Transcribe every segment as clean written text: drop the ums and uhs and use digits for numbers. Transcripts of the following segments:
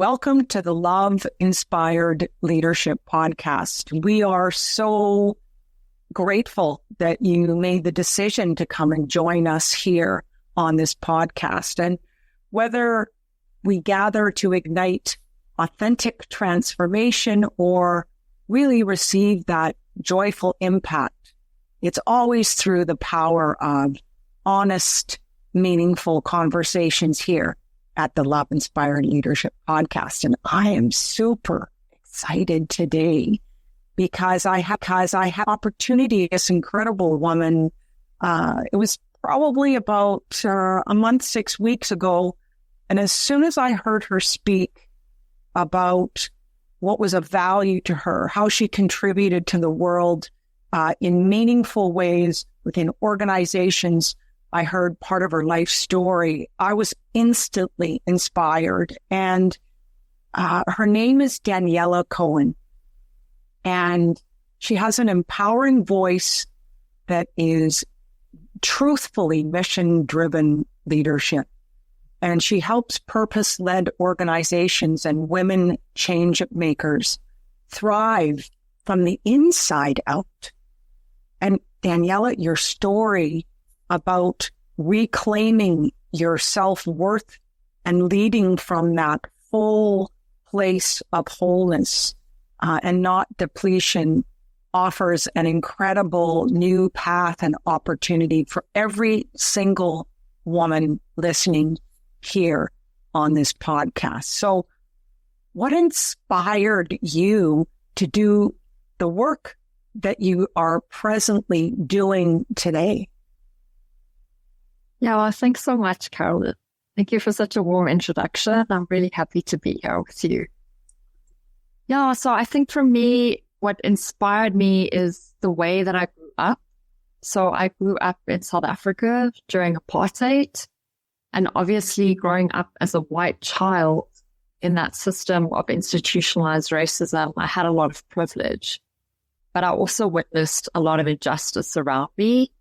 Welcome to the Love Inspired Leadership Podcast. We are so grateful that you made the decision to come and join us here on this podcast. And whether we gather to ignite authentic transformation or really receive that joyful impact, it's always through the power of honest, meaningful conversations here at the Love Inspired Leadership Podcast. And I am super excited today because I have opportunity, this incredible woman. It was probably about a month, 6 weeks ago. And as soon as I heard her speak about what was of value to her, how she contributed to the world in meaningful ways within organizations, I heard part of her life story. I was instantly inspired. And her name is Daniela Cohen. And she has an empowering voice that is truthfully mission-driven leadership. And she helps purpose-led organizations and women change makers thrive from the inside out. And Daniela, your story about reclaiming your self-worth and leading from that full place of wholeness and not depletion offers an incredible new path and opportunity for every single woman listening here on this podcast. So what inspired you to do the work that you are presently doing today? Yeah, well, thanks so much, Carolyn. Thank you for such a warm introduction. I'm really happy to be here with you. Yeah, so I think for me, what inspired me is the way that I grew up. So I grew up in South Africa during apartheid. And obviously growing up as a white child in that system of institutionalized racism, I had a lot of privilege. But I also witnessed a lot of injustice around me.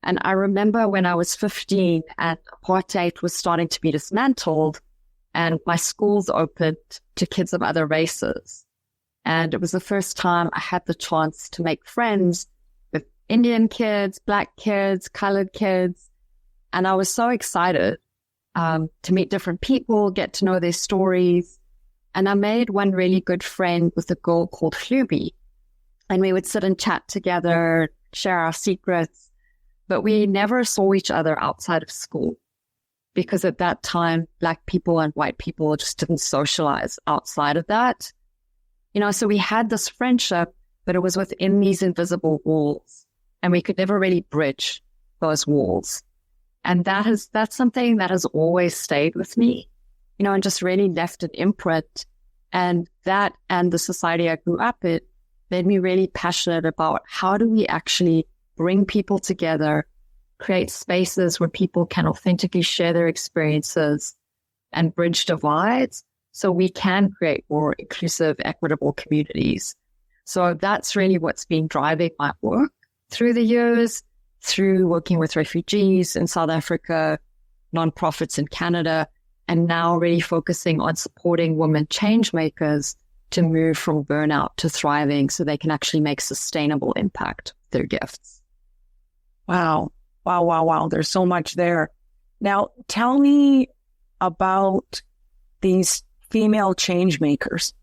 And I remember when I was 15 and apartheid was starting to be dismantled and my schools opened to kids of other races. And it was the first time I had the chance to make friends with Indian kids, Black kids, colored kids. And I was so excited to meet different people, get to know their stories. And I made one really good friend with a girl called Hlubi. And we would sit and chat together, share our secrets. But we never saw each other outside of school because at that time, Black people and white people just didn't socialize outside of that. You know, so we had this friendship, but it was within these invisible walls and we could never really bridge those walls. And that's something that has always stayed with me, you know, and just really left an imprint. And that and the society I grew up in made me really passionate about how do we actually bring people together, create spaces where people can authentically share their experiences and bridge divides so we can create more inclusive, equitable communities. So that's really what's been driving my work through the years, through working with refugees in South Africa, nonprofits in Canada, and now really focusing on supporting women change makers to move from burnout to thriving so they can actually make sustainable impact with their gifts. Wow. There's so much there. Now, tell me about these female change makers.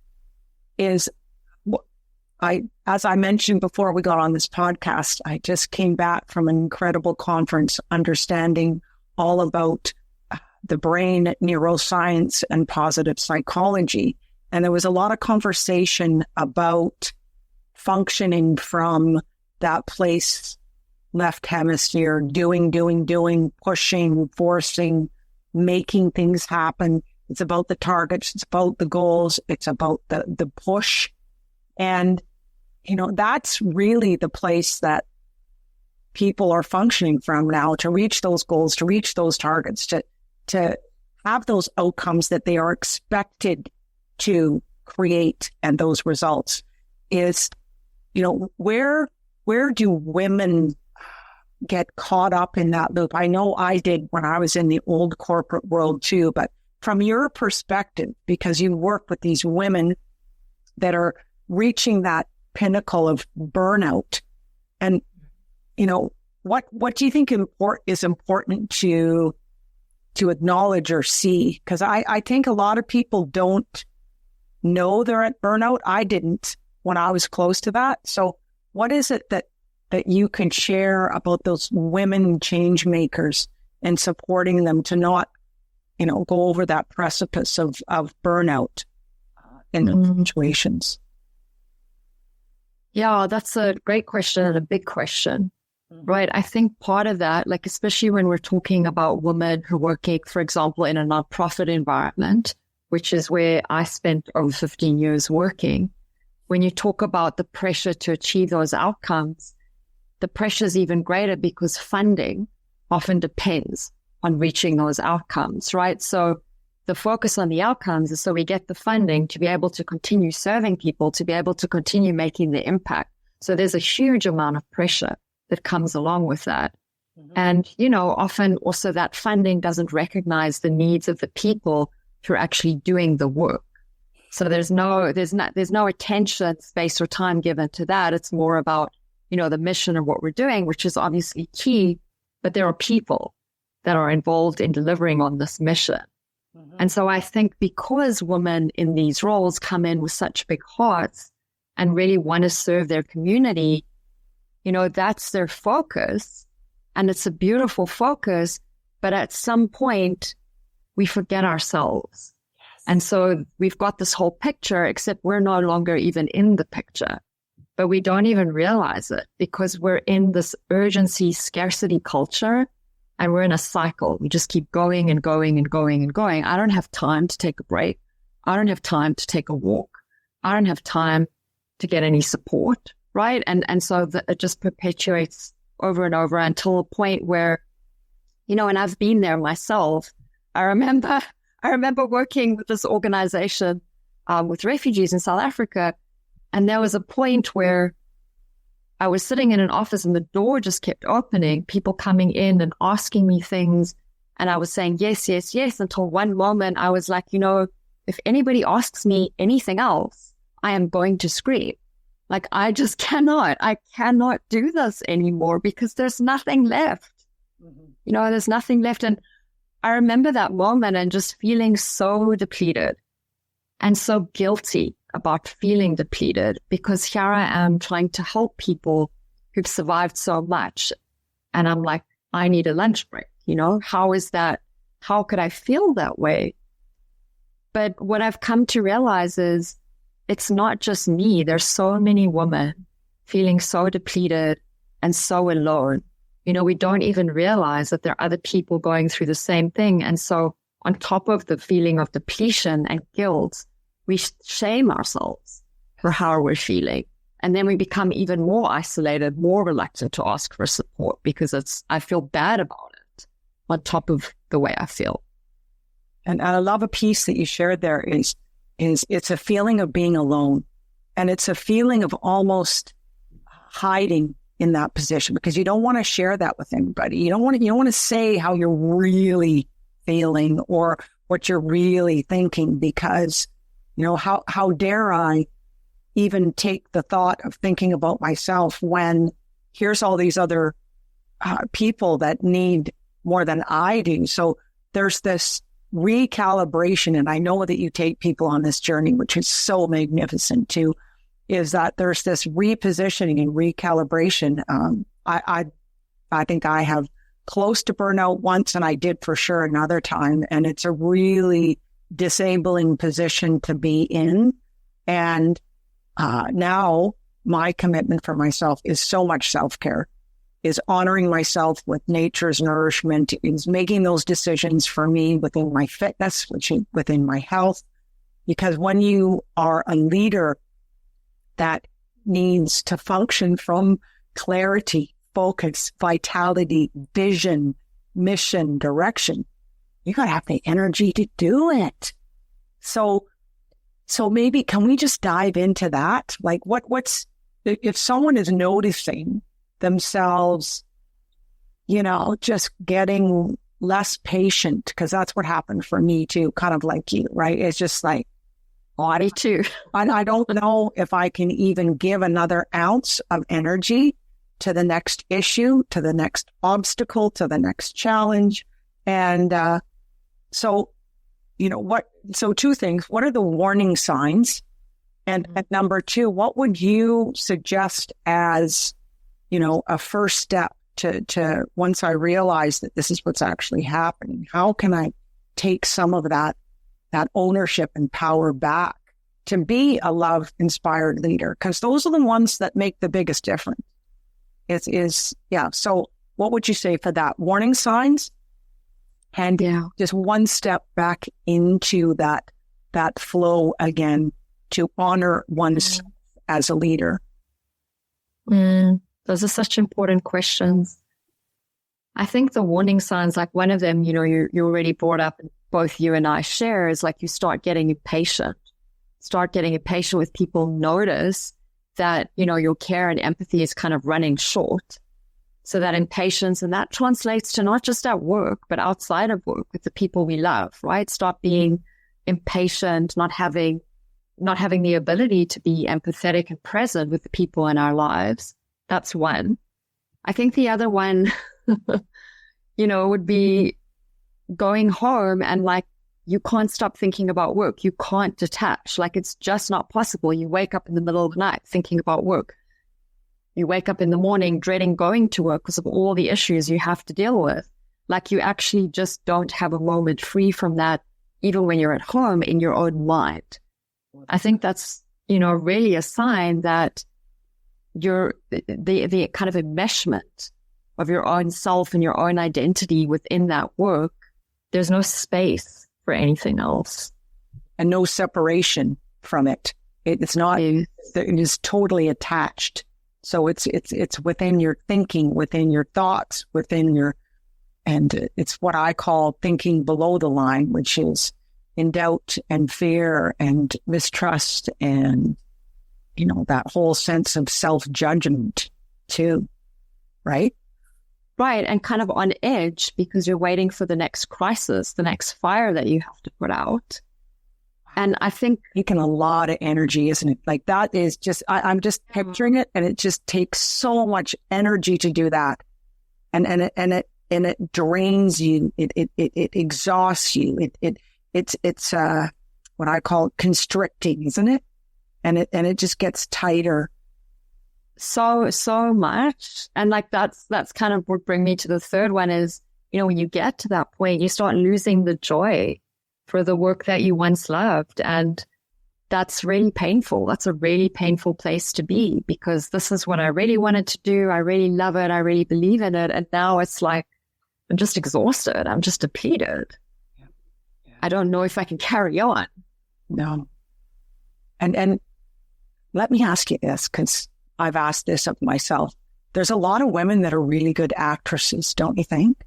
As I mentioned before we got on this podcast, I just came back from an incredible conference understanding all about the brain, neuroscience, and positive psychology. And there was a lot of conversation about functioning from that place, left hemisphere, doing, pushing, forcing, making things happen. It's about the targets. It's about the goals. It's about the push. And, you know, that's really the place that people are functioning from now to reach those goals, to reach those targets, to have those outcomes that they are expected to create and those results is, you know, where do women get caught up in that loop? I know I did when I was in the old corporate world too, but from your perspective, because you work with these women that are reaching that pinnacle of burnout, and, what do you think is important to acknowledge or see? Because I think a lot of people don't know they're at burnout. I didn't when I was close to that. So what is it that you can share about those women change makers and supporting them to not, go over that precipice of burnout in those situations? Yeah, that's a great question and a big question, right? I think part of that, like, especially when we're talking about women who are working, for example, in a nonprofit environment, which is where I spent over 15 years working, when you talk about the pressure to achieve those outcomes, the pressure is even greater because funding often depends on reaching those outcomes, right? So the focus on the outcomes is so we get the funding to be able to continue serving people, to be able to continue making the impact. So there's a huge amount of pressure that comes along with that. And, often also that funding doesn't recognize the needs of the people who are actually doing the work. So there's no attention, space, or time given to that. It's more about, the mission of what we're doing, which is obviously key, but there are people that are involved in delivering on this mission. And so I think because women in these roles come in with such big hearts and really want to serve their community, that's their focus. And it's a beautiful focus, but at some point we forget ourselves. Yes. And so we've got this whole picture, except we're no longer even in the picture, but we don't even realize it because we're in this urgency, scarcity culture. And we're in a cycle. We just keep going and going and going and going. I don't have time to take a break. I don't have time to take a walk. I don't have time to get any support, right? And so it just perpetuates over and over until a point where, and I've been there myself. I remember working with this organization with refugees in South Africa, and there was a point where I was sitting in an office and the door just kept opening, people coming in and asking me things. And I was saying, yes, yes, yes, until one moment I was like, if anybody asks me anything else, I am going to scream. Like, I cannot do this anymore because there's nothing left. There's nothing left. And I remember that moment and just feeling so depleted and so guilty about feeling depleted because here I am trying to help people who've survived so much. And I'm like, I need a lunch break. How is that? How could I feel that way? But what I've come to realize is it's not just me. There's so many women feeling so depleted and so alone. We don't even realize that there are other people going through the same thing. And so on top of the feeling of depletion and guilt, we shame ourselves for how we're feeling. And then we become even more isolated, more reluctant to ask for support because I feel bad about it on top of the way I feel. And I love a piece that you shared there is it's a feeling of being alone. And it's a feeling of almost hiding in that position because you don't want to share that with anybody. You don't want to say how you're really feeling or what you're really thinking because how dare I even take the thought of thinking about myself when here's all these other people that need more than I do. So there's this recalibration, and I know that you take people on this journey, which is so magnificent too, is that there's this repositioning and recalibration. I think I have close to burnout once, and I did for sure another time, and it's a really disabling position to be in. And now my commitment for myself is so much self-care, is honoring myself with nature's nourishment, is making those decisions for me within my fitness, within my health. Because when you are a leader that needs to function from clarity, focus, vitality, vision, mission, direction, you got to have the energy to do it. So maybe can we just dive into that? Like what's, if someone is noticing themselves, just getting less patient, because that's what happened for me too, kind of like you, right? It's just like, Me too. I don't know if I can even give another ounce of energy to the next issue, to the next obstacle, to the next challenge. And so two things. What are the warning signs? And number two, what would you suggest as, a first step to once I realize that this is what's actually happening? How can I take some of that ownership and power back to be a love-inspired leader? Because those are the ones that make the biggest difference. So what would you say for that? Warning signs and just one step back into that flow again to honor oneself as a leader. Those are such important questions. I think the warning signs, like one of them, you already brought up, and both you and I share, is like you start getting impatient. With people. Notice that, your care and empathy is kind of running short. So that impatience, and that translates to not just at work, but outside of work with the people we love, right? Start being impatient, not having the ability to be empathetic and present with the people in our lives. That's one. I think the other one, would be going home and like, you can't stop thinking about work. You can't detach. Like, it's just not possible. You wake up in the middle of the night thinking about work. You wake up in the morning dreading going to work because of all the issues you have to deal with. Like, you actually just don't have a moment free from that, even when you're at home in your own mind. I think that's, really a sign that you're the kind of enmeshment of your own self and your own identity within that work. There's no space for anything else. And no separation from it. It's not, it is totally attached. So it's within your thinking, within your thoughts, and it's what I call thinking below the line, which is in doubt and fear and mistrust and, that whole sense of self-judgment too, right? Right, and kind of on edge because you're waiting for the next crisis, the next fire that you have to put out. And I think taking a lot of energy, isn't it? Like, that is just, I'm just picturing it, and it just takes so much energy to do that. And it drains you. It exhausts you. It's what I call constricting, isn't it? And it just gets tighter. So much. And like, that's kind of what bring me to the third one is, when you get to that point, you start losing the joy for the work that you once loved. And that's really painful. That's a really painful place to be, because this is what I really wanted to do. I really love it. I really believe in it. And now it's like, I'm just exhausted. I'm just depleted. Yeah. I don't know if I can carry on. No. And let me ask you this, because I've asked this of myself. There's a lot of women that are really good actresses, don't you think?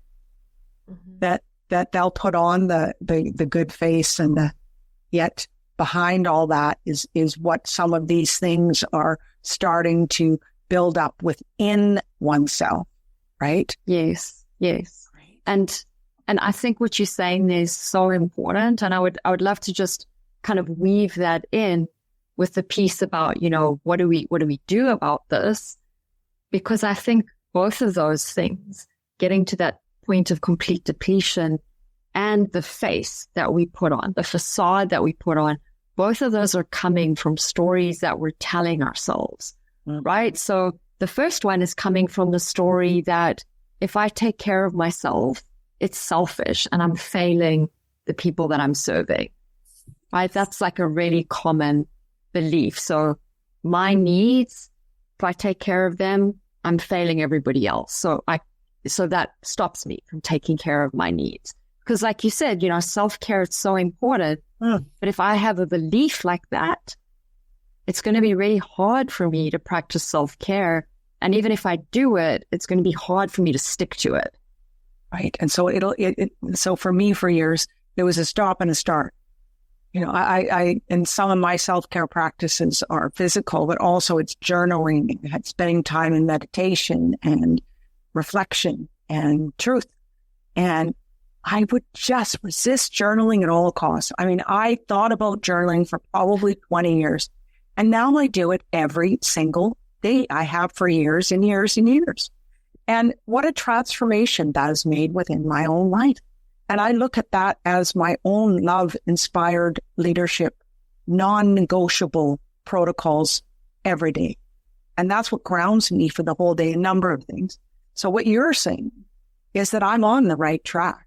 Mm-hmm. That they'll put on the good face, and yet behind all that is what some of these things are starting to build up within oneself, right? Yes. Right. And I think what you're saying is so important, and I would love to just kind of weave that in with the piece about, what do we do about this? Because I think both of those things, getting to that point of complete depletion and the face that we put on, the facade that we put on, both of those are coming from stories that we're telling ourselves, right? So the first one is coming from the story that if I take care of myself, it's selfish and I'm failing the people that I'm serving, right? That's like a really common belief. So my needs, if I take care of them, I'm failing everybody else. So that stops me from taking care of my needs. Because like you said, self-care is so important. But if I have a belief like that, it's going to be really hard for me to practice self-care. And even if I do it, it's going to be hard for me to stick to it. Right. And so so for me, for years, there was a stop and a start. And some of my self-care practices are physical, but also it's journaling, it's spending time in meditation and reflection and truth. And I would just resist journaling at all costs. I mean, I thought about journaling for probably 20 years, and now I do it every single day. I have for years and years and years. And what a transformation that has made within my own life. And I look at that as my own love-inspired leadership, non-negotiable protocols every day. And that's what grounds me for the whole day, a number of things. So what you're saying is that I'm on the right track.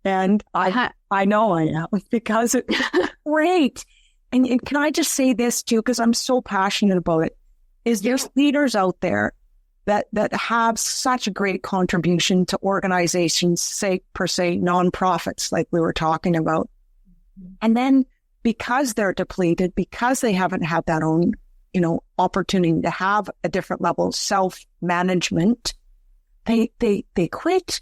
And I know I am, because it's great. And can I just say this too, because I'm so passionate about it, is there's leaders out there that have such a great contribution to organizations, say, per se, nonprofits, like we were talking about. And then because they're depleted, because they haven't had that own, opportunity to have a different level of self-management, they quit.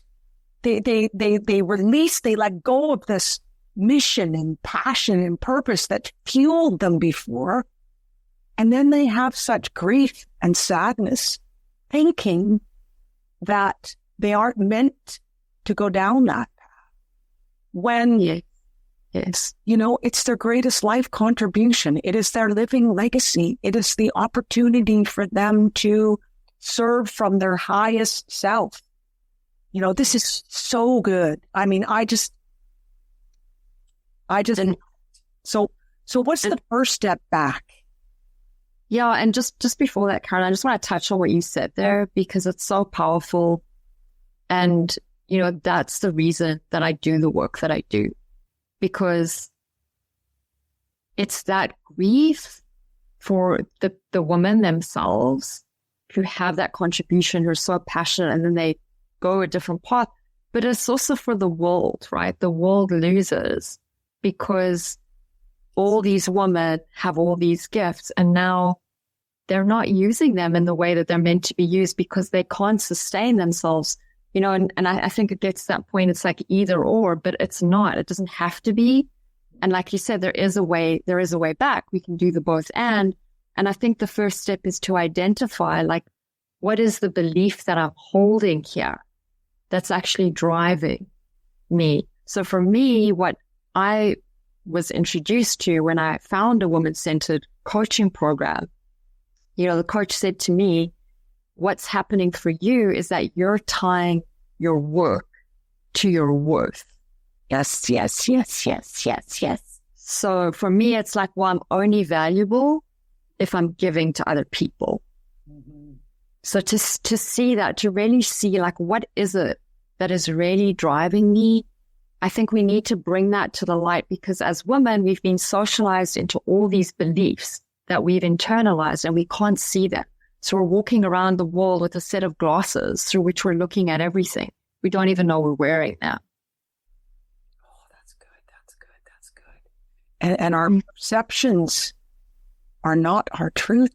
They release, they let go of this mission and passion and purpose that fueled them before. And then they have such grief and sadness, thinking that they aren't meant to go down that path. When, yes, it's their greatest life contribution. It is their living legacy. It is the opportunity for them to serve from their highest self. This is so good. I mean, so what's the first step back? Yeah. And just before that, Karen, I just want to touch on what you said there, because it's so powerful. And, that's the reason that I do the work that I do, because it's that grief for the women themselves who have that contribution, who are so passionate, and then they go a different path. But it's also for the world, right? The world loses because all these women have all these gifts, and now they're not using them in the way that they're meant to be used because they can't sustain themselves, and I think it gets to that point. It's like either or, but it's not. It doesn't have to be. And like you said, there is a way back. We can do the both and I think the first step is to identify, like, what is the belief that I'm holding here that's actually driving me? So for me, what I was introduced to when I found a woman-centered coaching program, the coach said to me, what's happening for you is that you're tying your work to your worth. Yes. So for me, it's like, well, I'm only valuable if I'm giving to other people. Mm-hmm. So to see that, to really see, like, what is it that is really driving me? I think we need to bring that to the light, because as women, we've been socialized into all these beliefs that we've internalized, and we can't see them. So we're walking around the world with a set of glasses through which we're looking at everything. We don't even know we're wearing them. Oh, that's good. And our perceptions are not our truth.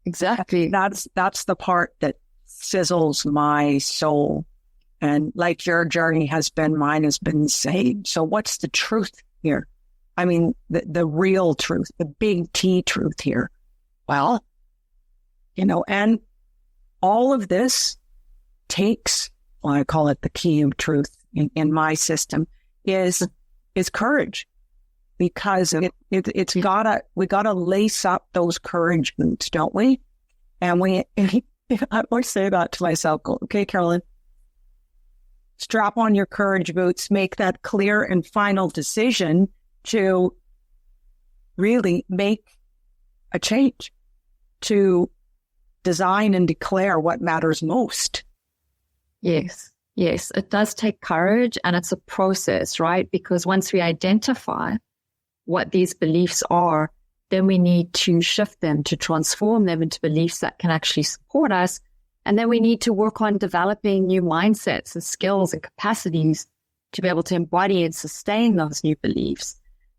Exactly. That's the part that sizzles my soul. And like your journey has been, mine has been the same. So what's the truth here? I mean, the real truth, the big T truth here. Well, and all of this takes, I call it the key of truth in my system, is courage. Because we gotta lace up those courage boots, don't we? And I always say that to myself, okay, Carolyn, strap on your courage boots, make that clear and final decision to really make a change, to design and declare what matters most. Yes, it does take courage, and it's a process, right? Because once we identify what these beliefs are, then we need to shift them, to transform them into beliefs that can actually support us. And then we need to work on developing new mindsets and skills and capacities to be able to embody and sustain those new beliefs.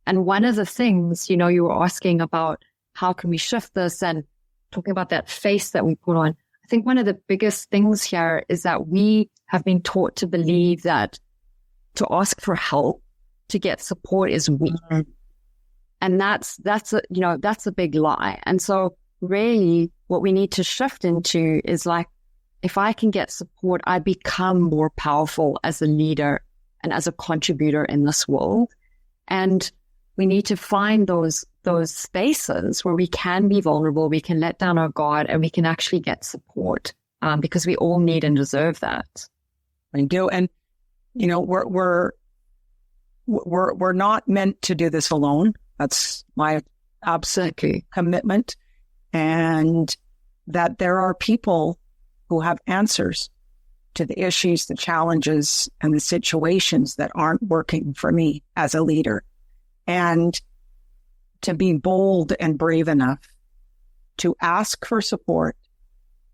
And one of the things, you were asking about how can we shift this and talking about that face that we put on. I think one of the biggest things here is that we have been taught to believe that to ask for help, to get support is weak. Mm-hmm. And that's a big lie. And so really what we need to shift into is like, if I can get support, I become more powerful as a leader and as a contributor in this world. And we need to find those spaces where we can be vulnerable, we can let down our guard, and we can actually get support, because we all need and deserve that. We do. And, you know, we're not meant to do this alone. That's my absolute commitment. And that there are people who have answers to the issues, the challenges, and the situations that aren't working for me as a leader. And to be bold and brave enough to ask for support,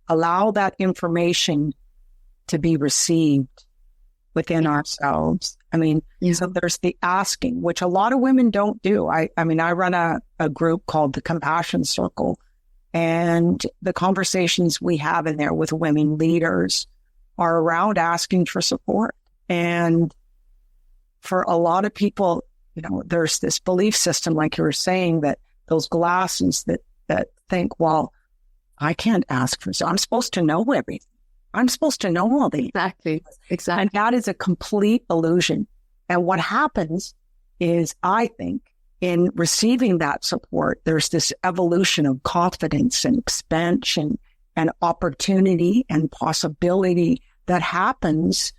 allow that information to be received within ourselves. I mean, so there's the asking, which a lot of women don't do. I mean, I run a group called the Compassion Circle, and the conversations we have in there with women leaders are around asking for support. And for a lot of people, you know, there's this belief system, like you were saying, that those glasses that think, well, I can't ask for, so I'm supposed to know everything. I'm supposed to know all these. Exactly. And that is a complete illusion. And what happens is, I think, in receiving that support, there's this evolution of confidence and expansion and opportunity and possibility that happens,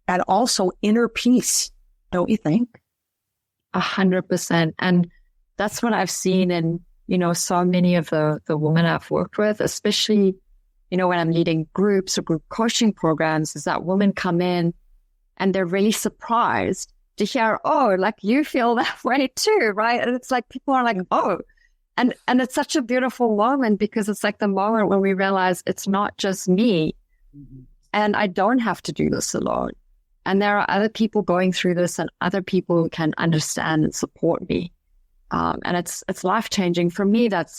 and also inner peace, don't you think? 100%. And that's what I've seen in, you know, so many of the women I've worked with, especially, you know, when I'm leading groups or group coaching programs, is that women come in and they're really surprised to hear, oh, like you feel that way too, right? And it's like people are like, oh, and it's such a beautiful moment, because it's like the moment when we realize it's not just me, and I don't have to do this alone. And there are other people going through this, and other people who can understand and support me. And it's life-changing for me. That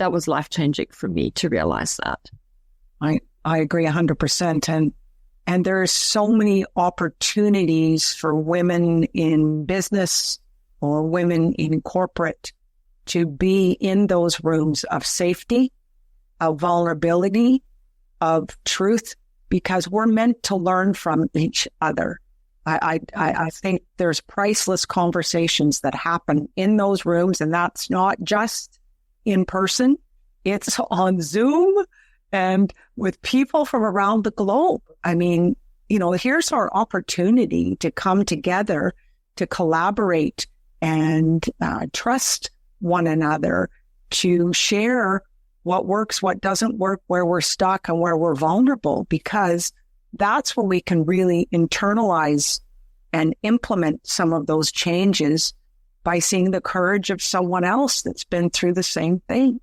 was life-changing for me to realize that. I agree 100%. And there's so many opportunities for women in business or women in corporate to be in those rooms of safety, of vulnerability, of truth, because we're meant to learn from each other. I think there's priceless conversations that happen in those rooms, and that's not just in person. It's on Zoom and with people from around the globe. I mean, you know, here's our opportunity to come together, to collaborate and trust one another, to share what works, what doesn't work, where we're stuck and where we're vulnerable, because that's when we can really internalize and implement some of those changes by seeing the courage of someone else that's been through the same thing.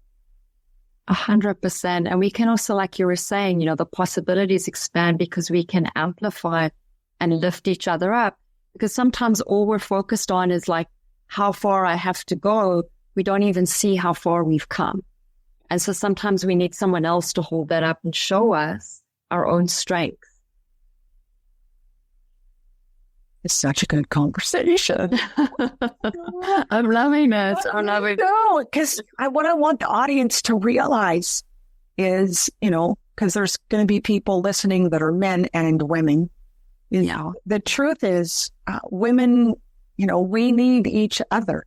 100%. And we can also, like you were saying, you know, the possibilities expand because we can amplify and lift each other up. Because sometimes all we're focused on is like how far I have to go. We don't even see how far we've come. And so sometimes we need someone else to hold that up and show us our own strength. It's such a good conversation. I'm loving it. I'm loving it. No, because what I want the audience to realize is, you know, because there's going to be people listening that are men and women. Yeah. The truth is, women, you know, we need each other,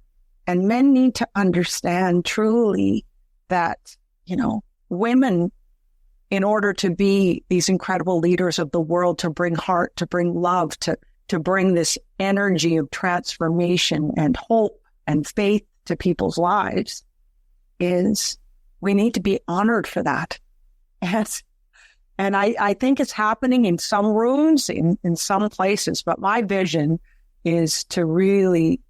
and men need to understand truly that, you know, women, in order to be these incredible leaders of the world, to bring heart, to bring love, to bring this energy of transformation and hope and faith to people's lives, is we need to be honored for that. And I think it's happening in some rooms, in some places, but my vision is to really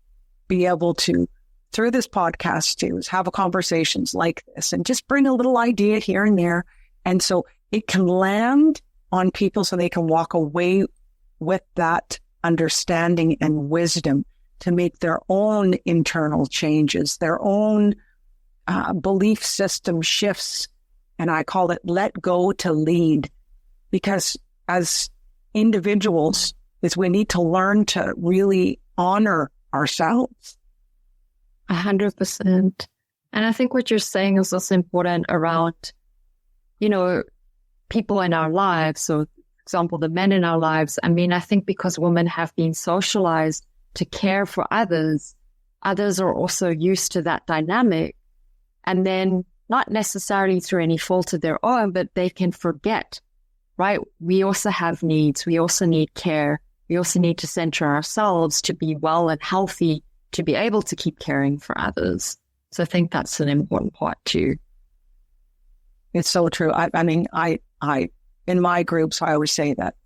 be able to, through this podcast too, is have conversations like this and just bring a little idea here and there. And so it can land on people so they can walk away with that understanding and wisdom to make their own internal changes, their own belief system shifts. And I call it let go to lead, because as individuals, is we need to learn to really honor ourselves. 100%. And I think what you're saying is also important around, you know, people in our lives, so for example, the men in our lives, I mean, I think because women have been socialized to care for others, others are also used to that dynamic. And then not necessarily through any fault of their own, but they can forget, right? We also have needs. We also need care. We also need to center ourselves to be well and healthy, to be able to keep caring for others. So I think that's an important part too. It's so true. I mean, in my groups, I always say that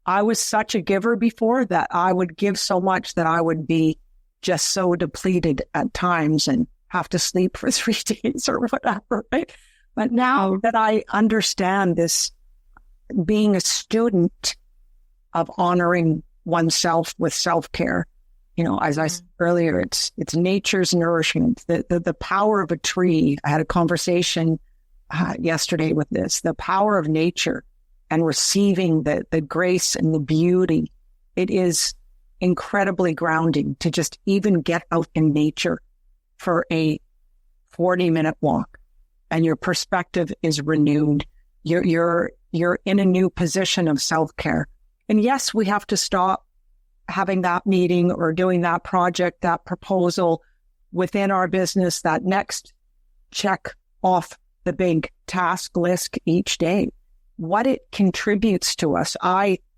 I was such a giver before that I would give so much that I would be just so depleted at times and have to sleep for 3 days or whatever, right? But now that I understand this, being a student of honoring oneself with self-care, you know, as I said earlier, it's nature's nourishment, the power of a tree. I had a conversation yesterday with this, the power of nature and receiving the grace and the beauty. It is incredibly grounding to just even get out in nature for a 40-minute walk, and your perspective is renewed. You're in a new position of self-care. And yes, we have to stop having that meeting or doing that project, that proposal within our business, that next check off the big task list each day. What it contributes to us,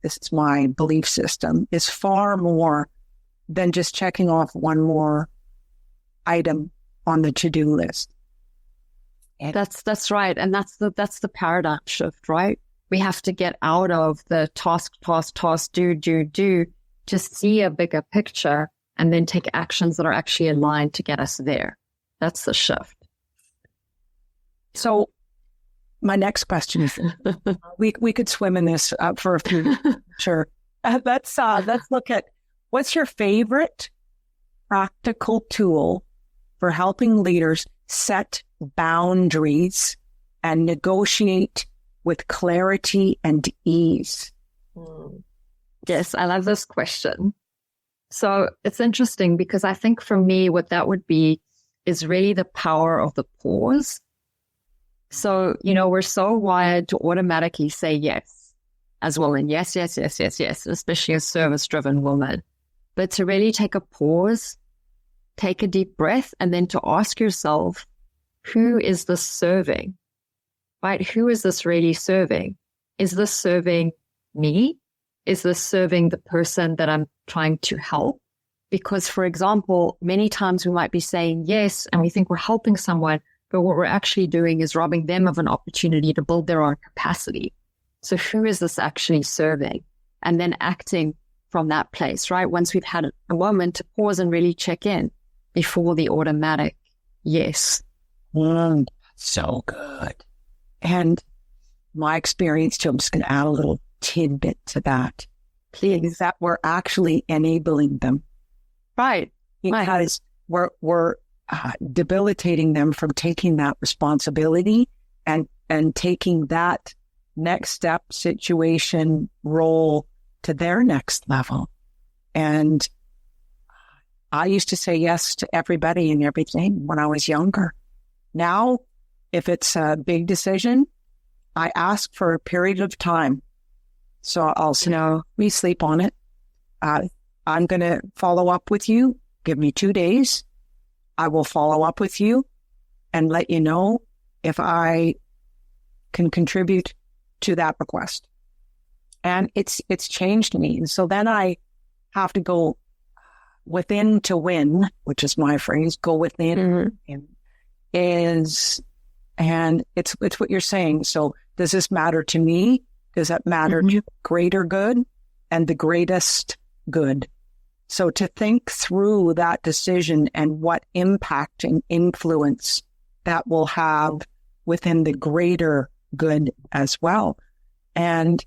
this is my belief system, is far more than just checking off one more item on the to-do list. That's right. And that's the paradigm shift, right? We have to get out of the task, do, to see a bigger picture and then take actions that are actually aligned to get us there. That's the shift. So my next question is, we could swim in this for a few, sure. Let's look at, what's your favorite practical tool for helping leaders set boundaries and negotiate with clarity and ease? Yes, I love this question. So it's interesting because I think for me, what that would be is really the power of the pause. So, you know, we're so wired to automatically say yes as well. And yes, especially a service-driven woman. But to really take a pause, take a deep breath, and then to ask yourself, who is this serving? Right? Who is this really serving? Is this serving me? Is this serving the person that I'm trying to help? Because, for example, many times we might be saying yes, and we think we're helping someone, but what we're actually doing is robbing them of an opportunity to build their own capacity. So who is this actually serving? And then acting from that place, right? Once we've had a moment to pause and really check in before the automatic yes. So good. And my experience too, I'm just going to add a little tidbit to that. Please, is that we're actually enabling them. Right. Because we're debilitating them from taking that responsibility and taking that next step, situation, role to their next level. And I used to say yes to everybody and everything when I was younger. Now, if it's a big decision, I ask for a period of time. So I'll say, no, we sleep on it. I'm going to follow up with you. Give me 2 days. I will follow up with you and let you know if I can contribute to that request. And it's changed me. And so then I have to go within to win, which is my phrase, go within and it's what you're saying. So does this matter to me? Does that matter to greater good and the greatest good? So to think through that decision and what impact and influence that will have within the greater good as well. And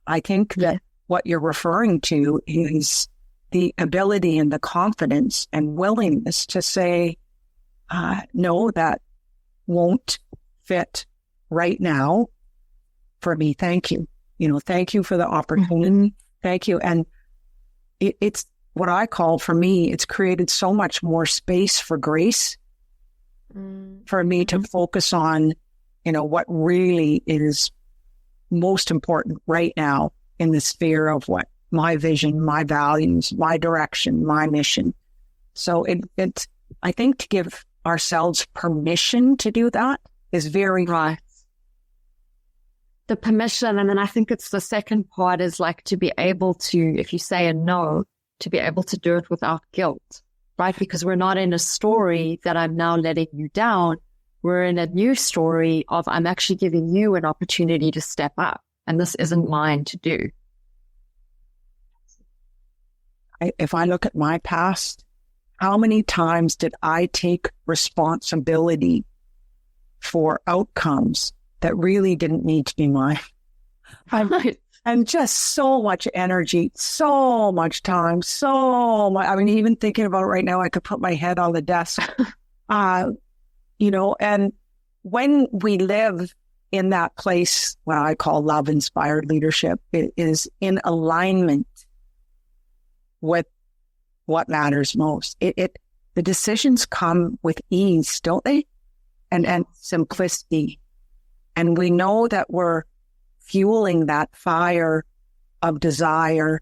I think that what you're referring to is the ability and the confidence and willingness to say, no, that won't fit right now for me. Thank you. Thank you for the opportunity. Thank you. And it's what I call, for me, it's created so much more space for grace for me to focus on, what really is most important right now in the sphere of what my vision, my values, my direction, my mission. So it's, I think to give ourselves permission to do that is very right. The permission. And then I think it's the second part is like to be able to, if you say a no, to be able to do it without guilt, right? Because we're not in a story that I'm now letting you down. We're in a new story of I'm actually giving you an opportunity to step up. And this isn't mine to do. If I look at my past, how many times did I take responsibility for outcomes that really didn't need to be mine? And just so much energy, so much time, so much. I mean, even thinking about it right now, I could put my head on the desk. And when we live in that place, what I call love-inspired leadership, it is in alignment with what matters most. The decisions come with ease, don't they? And simplicity. And we know that we're fueling that fire of desire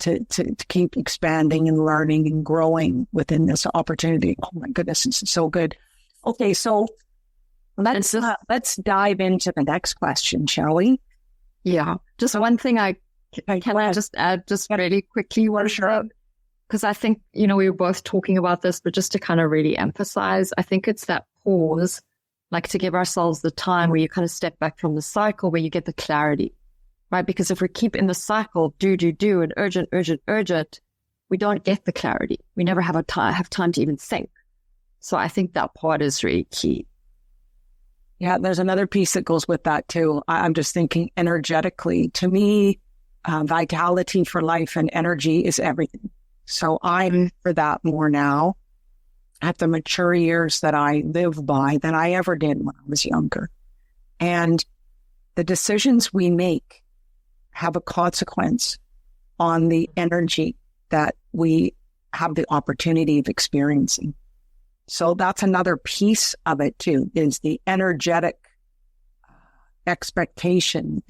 to keep expanding and learning and growing within this opportunity. Oh my goodness, this is so good. Okay, so let's dive into the next question, shall we? Yeah, just one thing can I just add just really quickly? Because I think, we were both talking about this, but just to kind of really emphasize, I think it's that pause, like to give ourselves the time where you kind of step back from the cycle, where you get the clarity, right? Because if we keep in the cycle, do, and urgent, we don't get the clarity. We never have time to even think. So I think that part is really key. Yeah, there's another piece that goes with that too. I'm just thinking energetically. To me, vitality for life and energy is everything. So I'm for that more now at the mature years that I live by than I ever did when I was younger. And the decisions we make have a consequence on the energy that we have the opportunity of experiencing. So that's another piece of it too, is the energetic expectation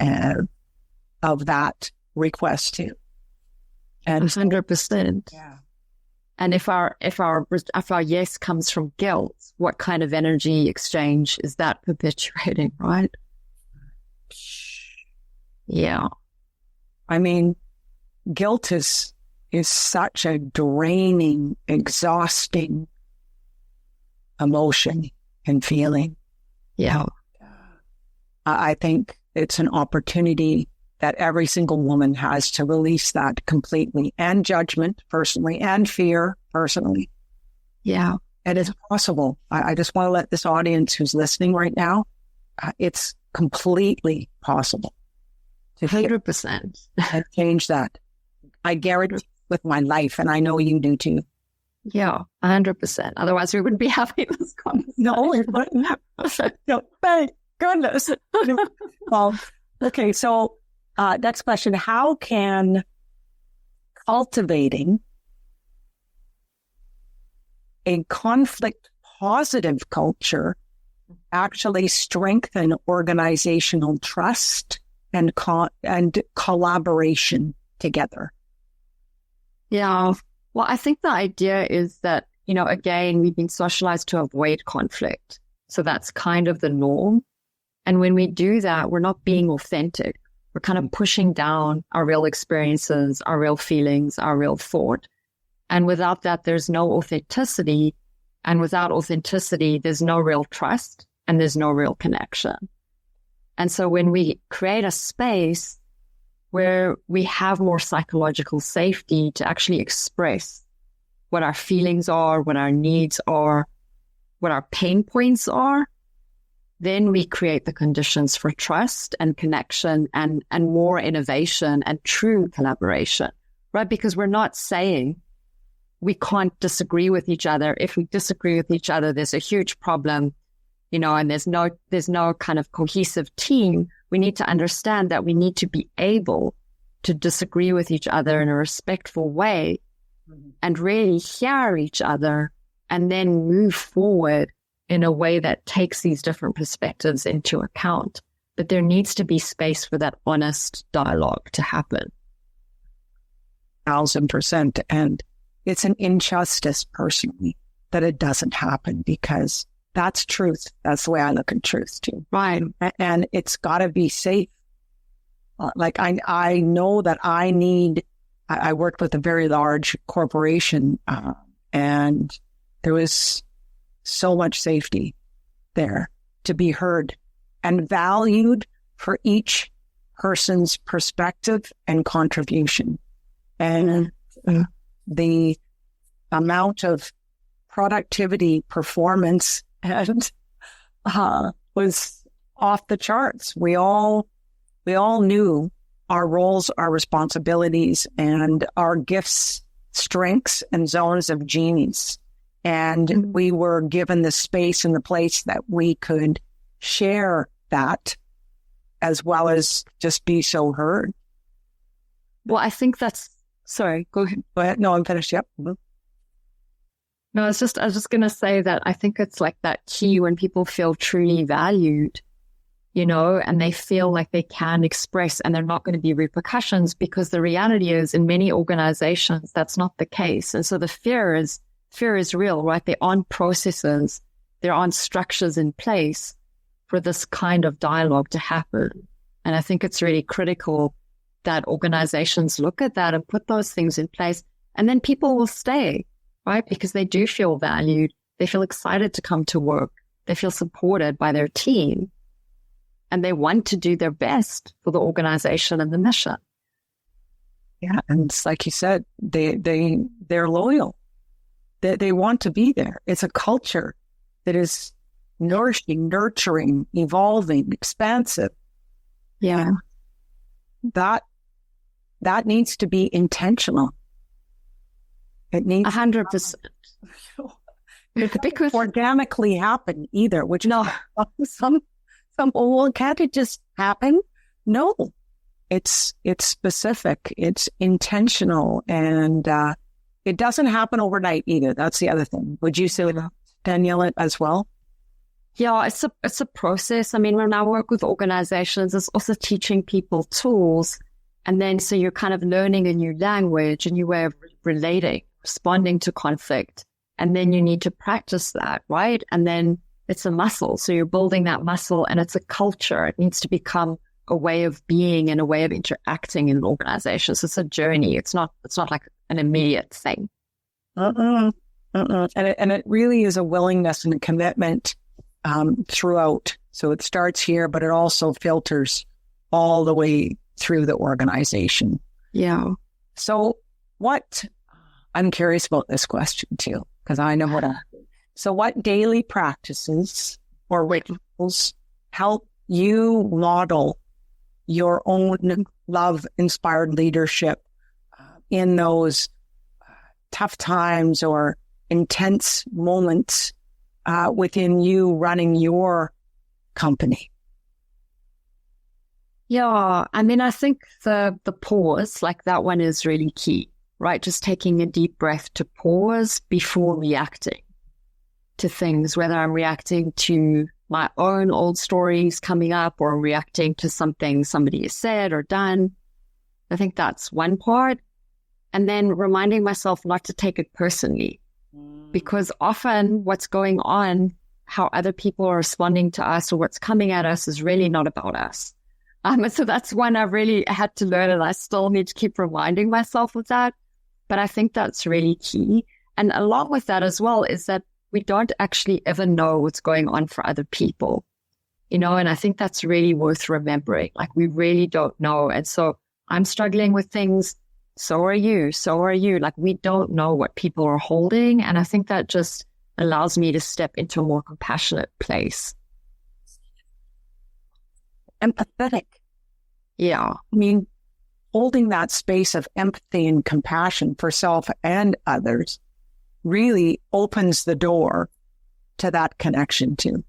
of that request too. And 100%. Yeah. And if our yes comes from guilt, what kind of energy exchange is that perpetuating, right? Yeah. I mean, guilt is such a draining, exhausting emotion and feeling. Yeah. I think it's an opportunity that every single woman has to release that completely, and judgment personally, and fear personally. Yeah. It is possible. I just want to let this audience who's listening right now, it's completely possible to 100% and change that. I guarantee with my life, and I know you do too. Yeah, 100%. Otherwise, we wouldn't be having this conversation. No, we wouldn't. No, thank goodness. Well, okay, so next question. How can cultivating a conflict-positive culture actually strengthen organizational trust and collaboration together? Yeah. Well, I think the idea is that, again, we've been socialized to avoid conflict. So that's kind of the norm. And when we do that, we're not being authentic. We're kind of pushing down our real experiences, our real feelings, our real thought. And without that, there's no authenticity. And without authenticity, there's no real trust and there's no real connection. And so when we create a space where we have more psychological safety to actually express what our feelings are, what our needs are, what our pain points are, then we create the conditions for trust and connection and more innovation and true collaboration, right? Because we're not saying we can't disagree with each other. If we disagree with each other, there's a huge problem, and there's no kind of cohesive team. We need to understand that we need to be able to disagree with each other in a respectful way and really hear each other and then move forward in a way that takes these different perspectives into account. but there needs to be space for that honest dialogue to happen. 1,000%. And it's an injustice personally that it doesn't happen, because that's truth. That's the way I look at truth too. Right. And it's got to be safe. Like I know that I worked with a very large corporation, and there was so much safety there to be heard and valued for each person's perspective and contribution. And the amount of productivity, performance, and was off the charts. We all knew our roles, our responsibilities, and our gifts, strengths, and zones of genius. And we were given the space and the place that we could share that, as well as just be so heard. Well, I think that's, sorry, go ahead. Go ahead. No, I'm finished. Yep. No, I was just going to say that I think it's like that key when people feel truly valued, you know, and they feel like they can express and they're not going to be repercussions, because the reality is in many organizations, that's not the case. And so the fear is real, right? There aren't processes, there aren't structures in place for this kind of dialogue to happen. And I think it's really critical that organizations look at that and put those things in place, and then people will stay, right? Because they do feel valued. They feel excited to come to work. They feel supported by their team, and they want to do their best for the organization and the mission. Yeah. And it's like you said, they're loyal. They want to be there. It's a culture that is nourishing, nurturing, evolving, expansive. Yeah. That needs to be intentional. It needs 100%. Because organically happen either, which no, some, well, can't it just happen? No, it's specific, it's intentional, and it doesn't happen overnight either. That's the other thing. Would you say that, Daniela, as well? Yeah, it's a process. I mean, when I work with organizations, it's also teaching people tools. And then so you're kind of learning a new language, a new way of relating, responding to conflict. And then you need to practice that, right? And then it's a muscle. So you're building that muscle, and it's a culture. It needs to become a way of being and a way of interacting in an organization. So it's a journey. It's not like an immediate thing. And it really is a willingness and a commitment throughout. So it starts here, but it also filters all the way through the organization. Yeah. So I'm curious about this question too, because I know so what daily practices or rituals help you model your own love-inspired leadership in those tough times or intense moments within you running your company? Yeah, I mean, I think the pause, like that one is really key, right? Just taking a deep breath to pause before reacting to things, whether I'm reacting to my own old stories coming up or reacting to something somebody has said or done. I think that's one part. And then reminding myself not to take it personally, because often what's going on, how other people are responding to us or what's coming at us is really not about us. So that's one I really had to learn, and I still need to keep reminding myself of that. But I think that's really key. And along with that as well is that we don't actually ever know what's going on for other people, you know, and I think that's really worth remembering. Like, we really don't know. And so I'm struggling with things. So are you. Like, we don't know what people are holding. And I think that just allows me to step into a more compassionate place. Empathetic. Yeah. I mean, holding that space of empathy and compassion for self and others really opens the door to that connection too.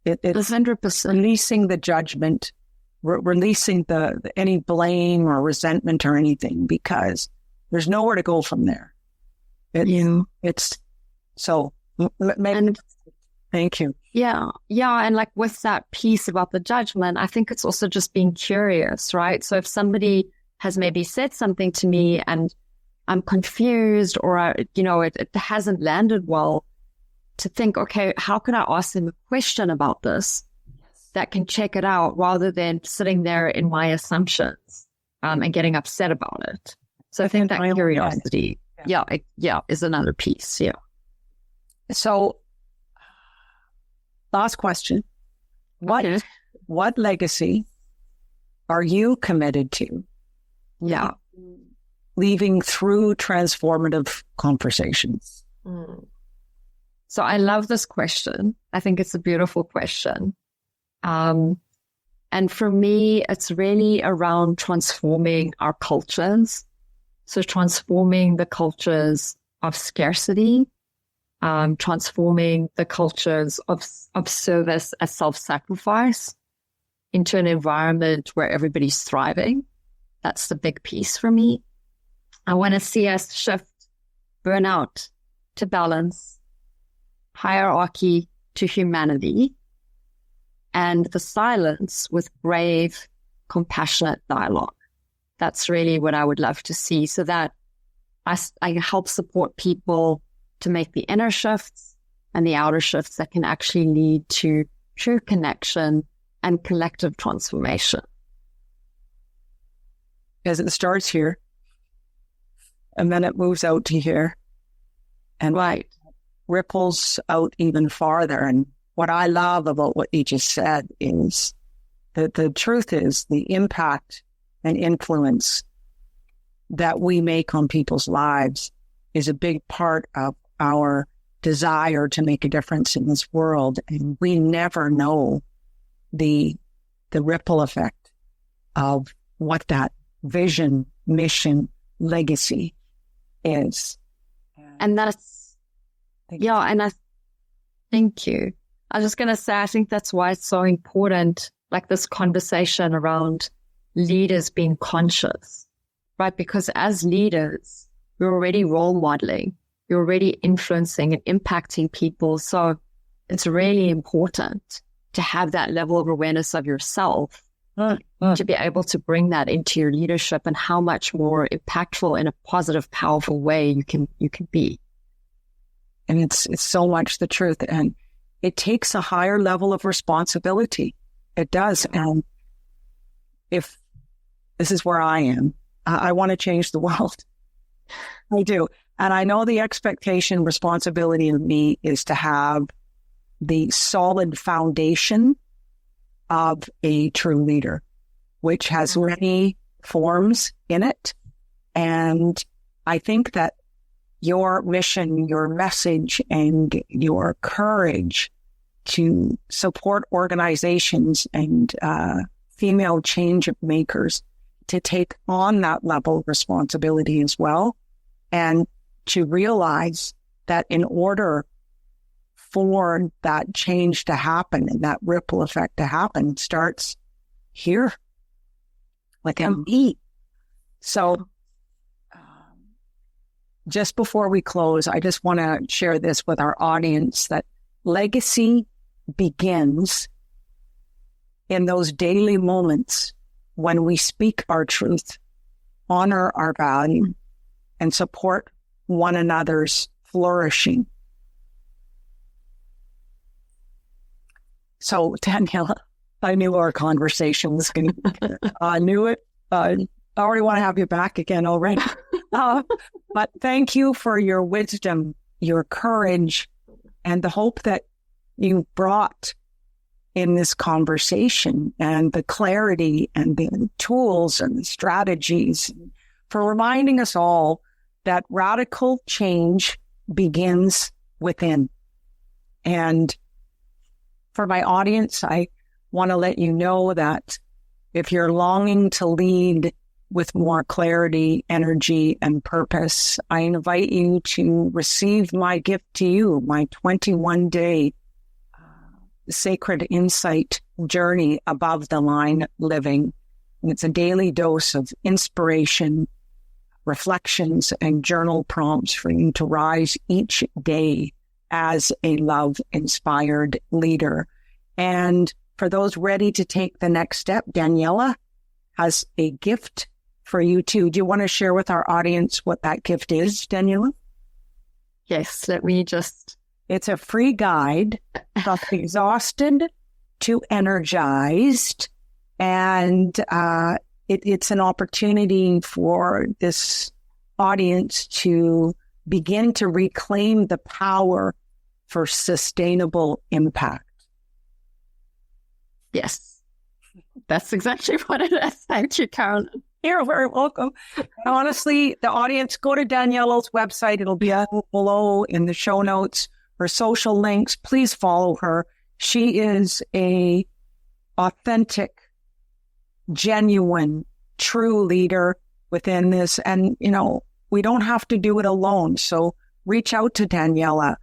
It's 100%. Releasing the judgment, releasing the any blame or resentment or anything, because there's nowhere to go from there. It's so. Thank you. Yeah. Yeah. And like with that piece about the judgment, I think it's also just being curious, right? So if somebody has maybe said something to me and I'm confused or, it hasn't landed well, to think, okay, how can I ask them a question about this that can check it out rather than sitting there in my assumptions and getting upset about it. So I think that curiosity, is another piece. Yeah. So last question. What legacy are you committed to? Yeah. Leaving through transformative conversations? So I love this question. I think it's a beautiful question. And for me, it's really around transforming our cultures. So transforming the cultures of scarcity, transforming the cultures of service as self-sacrifice into an environment where everybody's thriving. That's the big piece for me. I want to see us shift burnout to balance, hierarchy to humanity, and the silence with brave, compassionate dialogue. That's really what I would love to see, so that I help support people to make the inner shifts and the outer shifts that can actually lead to true connection and collective transformation. Because it starts here, and then it moves out to here, and ripples out even farther. And what I love about what you just said is that the truth is the impact and influence that we make on people's lives is a big part of our desire to make a difference in this world. And we never know the ripple effect of what that vision, mission, legacy is. And that's, thank you. I was just going to say, I think that's why it's so important, like this conversation around leaders being conscious, right? Because as leaders, we're already role modeling, you're already influencing and impacting people. So it's really important to have that level of awareness of yourself, to be able to bring that into your leadership and how much more impactful in a positive, powerful way you can be. And it's so much the truth. And it takes a higher level of responsibility. It does. And if this is where I am, I want to change the world. I do. And I know the expectation, responsibility of me is to have the solid foundation of a true leader, which has many forms in it. And I think that your mission, your message, and your courage to support organizations and female change makers to take on that level of responsibility as well, and to realize that in order for that change to happen and that ripple effect to happen, it starts here, like in me. So just before we close, I just want to share this with our audience, that legacy begins in those daily moments when we speak our truth, honor our value, and support one another's flourishing. So, Daniela, I knew our conversation was going to, I knew it. I already want to have you back again already. But thank you for your wisdom, your courage, and the hope that you brought in this conversation, and the clarity and the tools and the strategies, for reminding us all that radical change begins within. And for my audience, I want to let you know that if you're longing to lead with more clarity, energy, and purpose, I invite you to receive my gift to you, my 21-day sacred insight journey above the line living. And it's a daily dose of inspiration, reflections, and journal prompts for you to rise each day as a love-inspired leader. And for those ready to take the next step, Daniela has a gift for you too. Do you want to share with our audience what that gift is, Daniela? Yes, let me just... It's a free guide from exhausted to energized. And it's an opportunity for this audience to begin to reclaim the power for sustainable impact. Yes, that's exactly what it is. Thank you, Carolyn. You're very welcome. Honestly, the audience, go to Daniela's website. It'll be below in the show notes. Her social links. Please follow her. She is a authentic, genuine, true leader within this. And, we don't have to do it alone. So reach out to Daniela.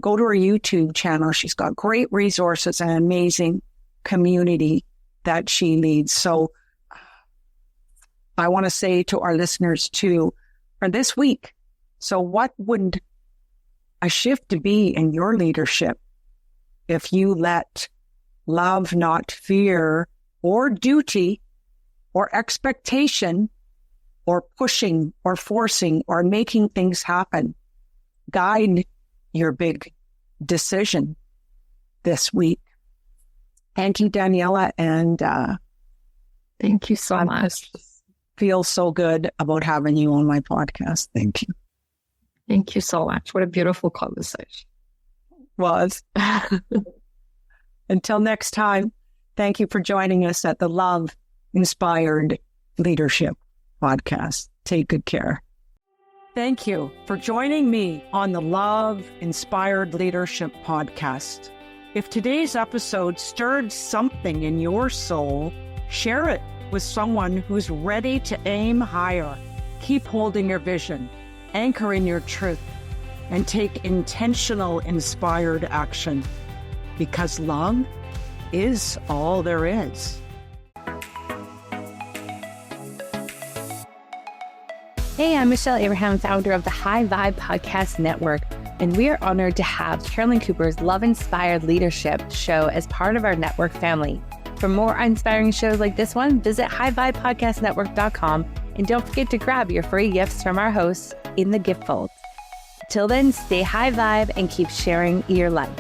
Go to her YouTube channel. She's got great resources and amazing community that she leads. So I want to say to our listeners too, for this week, so what would a shift to be in your leadership if you let love, not fear, or duty, or expectation, or pushing, or forcing, or making things happen guide your big decision this week? Thank you, Daniela, and thank you so much. Feel so good about having you on my podcast. Thank you. Thank you so much. What a beautiful conversation. Was. Until next time, thank you for joining us at the Love Inspired Leadership Podcast. Take good care. Thank you for joining me on the Love Inspired Leadership Podcast. If today's episode stirred something in your soul, share it with someone who's ready to aim higher. Keep holding your vision, anchor in your truth, and take intentional, inspired action, because love is all there is. Hey, I'm Michelle Abraham, founder of the High Vibe Podcast Network, and we are honored to have Carolyn Cooper's Love Inspired Leadership show as part of our network family. For more inspiring shows like this one, visit highvibepodcastnetwork.com, and don't forget to grab your free gifts from our hosts in the gift fold. Till then, stay high vibe and keep sharing your life.